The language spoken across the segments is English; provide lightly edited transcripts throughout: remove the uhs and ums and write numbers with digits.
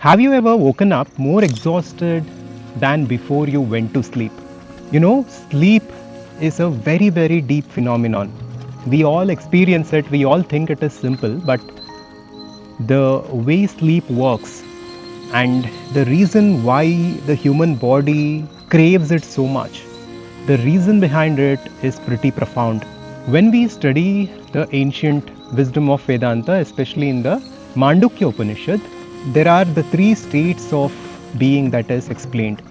Have you ever woken up more exhausted than before you went to sleep? Sleep is a very, very deep phenomenon. We all experience it, we all think it is simple, but the way sleep works and the reason why the human body craves it so much, the reason behind it is pretty profound. When we study the ancient wisdom of Vedanta, especially in the Mandukya Upanishad, there are the three states of being that is explained.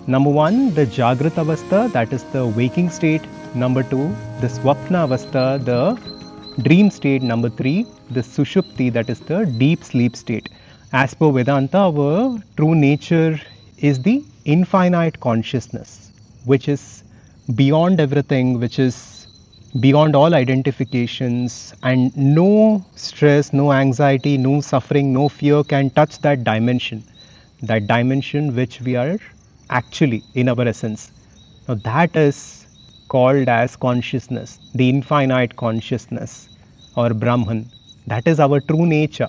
Number one, the Jagrata Avastha, that is the waking state. Number two, the Swapna Avastha, the dream state. Number three, the Sushupthi, that is the deep sleep state. As per Vedanta, our true nature is the infinite consciousness, which is beyond everything, which is beyond all identifications, and no stress, no anxiety, no suffering, no fear can touch that dimension which we are actually in our essence. Now, that is called as consciousness, the infinite consciousness or Brahman. That is our true nature.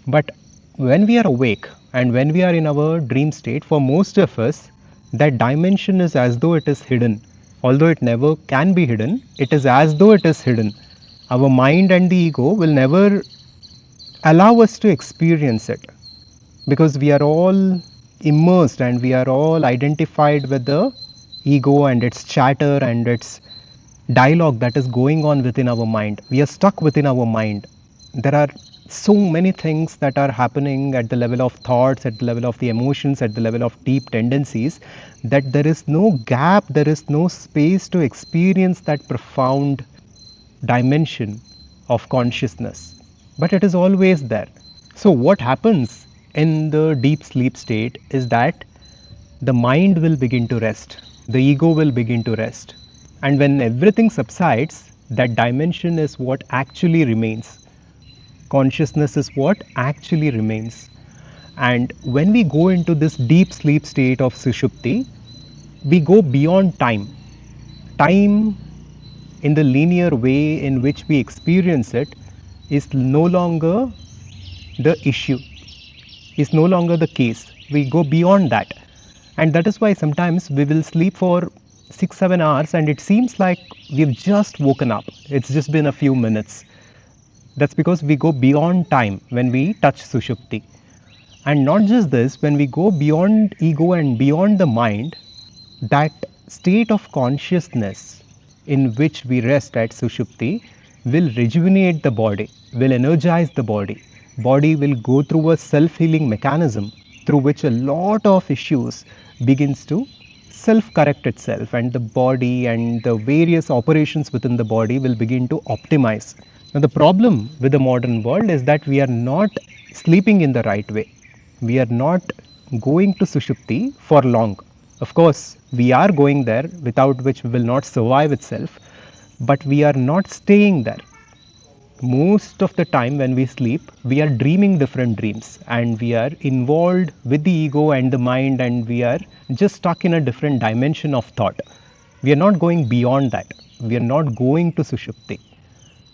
But when we are awake and when we are in our dream state, for most of us, that dimension is as though it is hidden. Although it never can be hidden, it is as though it is hidden. Our mind and the ego will never allow us to experience it because we are all immersed and we are all identified with the ego and its chatter and its dialogue that is going on within our mind. We are stuck within our mind. There are so many things that are happening at the level of thoughts, at the level of the emotions, at the level of deep tendencies, that there is no gap, there is no space to experience that profound dimension of consciousness. But it is always there. So, what happens in the deep sleep state is that the mind will begin to rest, the ego will begin to rest. And when everything subsides, that dimension is what actually remains. Consciousness is what actually remains. And when we go into this deep sleep state of sushupti, we go beyond time. Time, in the linear way in which we experience it, is no longer the issue, is no longer the case. We go beyond that. And that is why sometimes we will sleep for 6-7 hours and it seems like we've just woken up. It's just been a few minutes. That's because we go beyond time when we touch sushupti. And not just this, when we go beyond ego and beyond the mind, that state of consciousness in which we rest at sushupti will rejuvenate the body, will energize the body. Body will go through a self-healing mechanism through which a lot of issues begins to self-correct itself, and the body and the various operations within the body will begin to optimize. Now, the problem with the modern world is that we are not sleeping in the right way. We are not going to sushupti for long. Of course, we are going there, without which we will not survive itself, but we are not staying there. Most of the time when we sleep, we are dreaming different dreams and we are involved with the ego and the mind, and we are just stuck in a different dimension of thought. We are not going beyond that. We are not going to sushupti.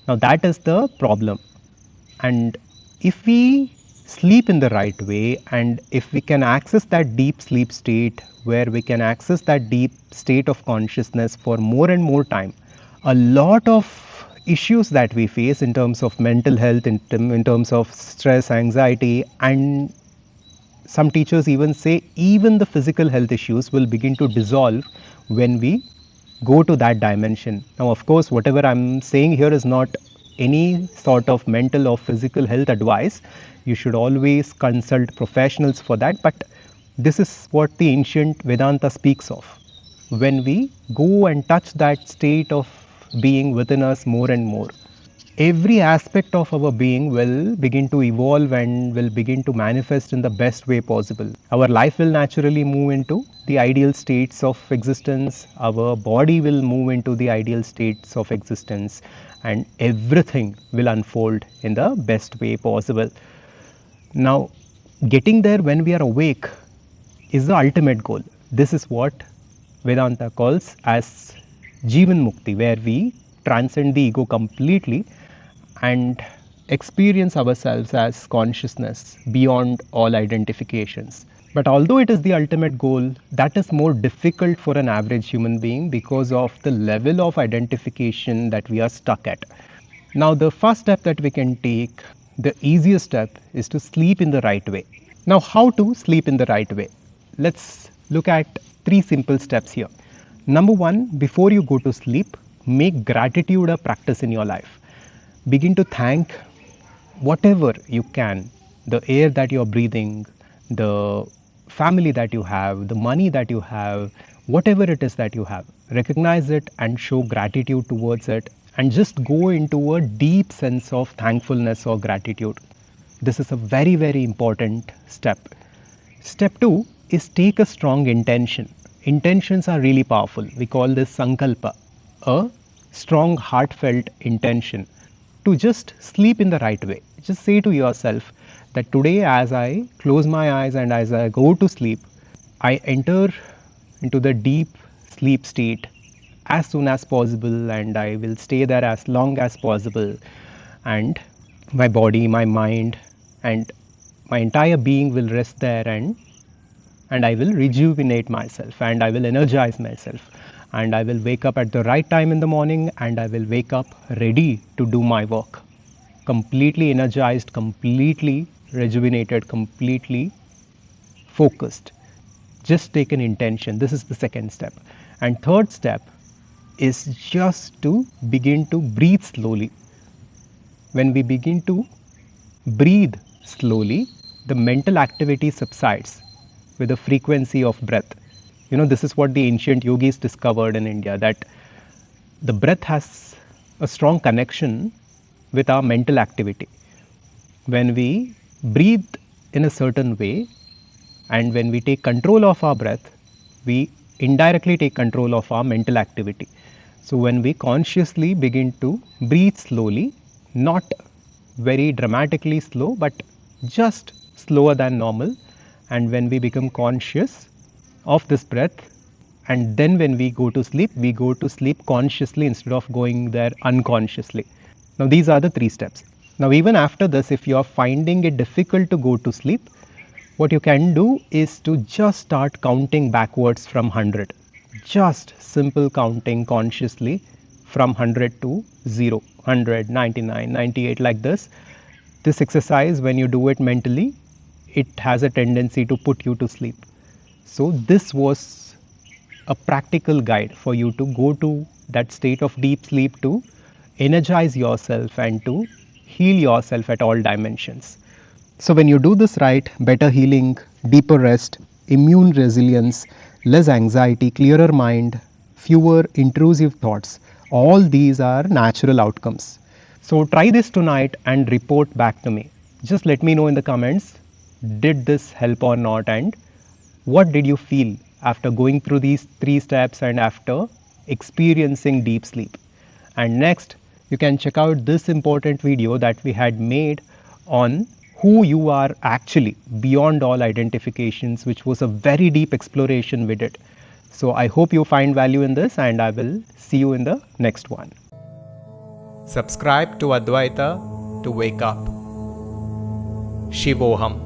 Now, that is the problem. And if we sleep in the right way, and if we can access that deep sleep state where we can access that deep state of consciousness for more and more time, a lot of issues that we face in terms of mental health, in terms of stress, anxiety, and some teachers even say even the physical health issues will begin to dissolve when we go to that dimension. Now, of course, whatever I'm saying here is not any sort of mental or physical health advice. You should always consult professionals for that, but this is what the ancient Vedanta speaks of. When we go and touch that state of being within us more and more, every aspect of our being will begin to evolve and will begin to manifest in the best way possible. Our life will naturally move into the ideal states of existence, our body will move into the ideal states of existence, and everything will unfold in the best way possible. Now, getting there when we are awake is the ultimate goal. This is what Vedanta calls as Jivan Mukti, where we transcend the ego completely and experience ourselves as consciousness beyond all identifications. But although it is the ultimate goal, that is more difficult for an average human being because of the level of identification that we are stuck at. Now, the first step that we can take, the easiest step, is to sleep in the right way. Now, how to sleep in the right way? Let's look at 3 simple steps here. Number 1, before you go to sleep, make gratitude a practice in your life. Begin to thank whatever you can, the air that you're breathing, the family that you have, the money that you have, whatever it is that you have. Recognize it and show gratitude towards it, and just go into a deep sense of thankfulness or gratitude. This is a very, very important step. Step 2 is take a strong intention. Intentions are really powerful. We call this sankalpa, a strong heartfelt intention to just sleep in the right way. Just say to yourself that today, as I close my eyes and as I go to sleep, I enter into the deep sleep state as soon as possible, and I will stay there as long as possible. And my body, my mind, and my entire being will rest there, and I will rejuvenate myself, and I will energize myself, and I will wake up at the right time in the morning, and I will wake up ready to do my work. Completely energized, completely rejuvenated, completely focused. Just take an intention. This is the second step. And third step is just to begin to breathe slowly. When we begin to breathe slowly, the mental activity subsides with the frequency of breath. This is what the ancient yogis discovered in India, that the breath has a strong connection with our mental activity. When we breathe in a certain way and when we take control of our breath, we indirectly take control of our mental activity. So when we consciously begin to breathe slowly, not very dramatically slow, but just slower than normal, and when we become conscious of this breath, and then when we go to sleep consciously instead of going there unconsciously. Now these are the 3 steps. Now even after this, if you are finding it difficult to go to sleep, what you can do is to just start counting backwards from 100. Just simple counting consciously from 100 to 0, 100, 99, 98, like this. This exercise, when you do it mentally, it has a tendency to put you to sleep. So this was a practical guide for you to go to that state of deep sleep, to energize yourself and to heal yourself at all dimensions. So when you do this right, better healing, deeper rest, immune resilience, less anxiety, clearer mind, fewer intrusive thoughts, all these are natural outcomes. So try this tonight and report back to me. Just let me know in the comments, did this help or not, and what did you feel after going through these 3 steps and after experiencing deep sleep. And next, you can check out this important video that we had made on who you are actually beyond all identifications, which was a very deep exploration we did. So I hope you find value in this, and I will see you in the next one. Subscribe to Adhvaitha to wake up. Shivoham.